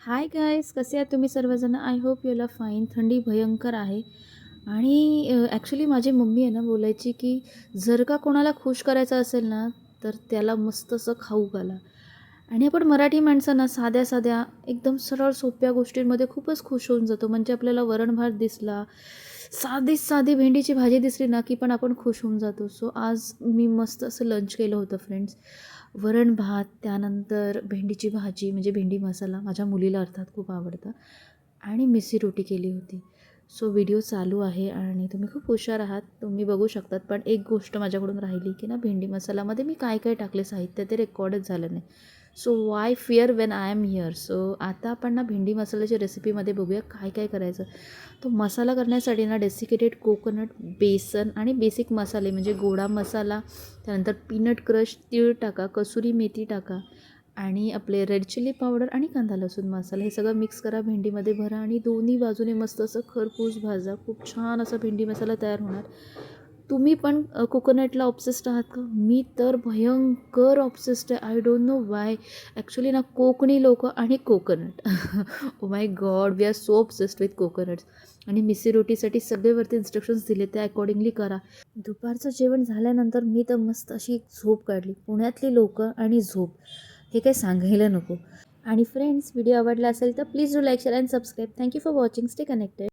Hi guys, कसे आहात तुम्ही सर्वजण? I hope you are fine. थंडी भयंकर आहे आणि ॲक्च्युली माझी मम्मी आहे ना बोलायची की जर का कोणाला खुश करायचं असेल ना तर त्याला मस्त असं खाऊ घाला. आणि आपण मराठी माणसं ना साध्या साध्या एकदम सरळ सोप्या गोष्टींमध्ये खूपच खुश होऊन जातो. म्हणजे आपल्याला वरण भात दिसला, साधीच साधी भेंडीची भाजी दिसली ना की पण आपण खुश होऊन जातो. सो आज मी मस्त असं लंच केलं होतं फ्रेंड्स. वरण भात, त्यानंतर भेंडीची भाजी म्हणजे भेंडी मसाला, माझ्या मुलीला अर्थात खूप आवडतं, आणि मिसळी रोटी केली होती. सो व्हिडिओ चालू आहे आणि तुम्ही खूप हुशार आहात, तुम्ही बघू शकतात. पण एक गोष्ट माझ्याकडून राहिली की ना, भेंडी मसालामध्ये मी काय काय टाकले साहित्य ते रेकॉर्डच झालं नाही. So Y fear when I am here. So आता आपण ना भेंडी मसाल्याच्या रेसिपीमध्ये बघूया काय काय करायचं. तो मसाला करण्यासाठी ना डेसिकेटेड कोकोनट, बेसन आणि बेसिक मसाले म्हणजे गोडा मसाला, त्यानंतर पीनट क्रश, तीळ टाका, कसुरी मेथी टाका आणि आपले रेड चिली पावडर आणि कांदा लसूण मसाला हे सगळं मिक्स करा, भेंडीमध्ये भरा आणि दोन्ही बाजूने मस्त असं खरपूस भाजा. खूप छान असा भेंडी मसाला तयार होणार. तुम्ही पण कोकोनटला ऑब्सेस्ड आहात का? मी तर भयंकर ऑब्सेस्ड आहे. I don't know why. Actually ना कोकणी लोकं आणि coconut oh my god, we are so obsessed with coconuts. आणि मिसळी रोटीसाठी सगळेवरती इन्स्ट्रक्शन्स दिले, त्या अकॉर्डिंगली करा. दुपारचं जेवण झाल्यानंतर मी तर मस्त अशी एक झोप काढली. पुण्यातली लोकं आणि झोप हे काही सांगायला नको. आणि फ्रेंड्स, व्हिडिओ आवडला असेल तर please do like, share and subscribe. Thank you for watching. Stay connected.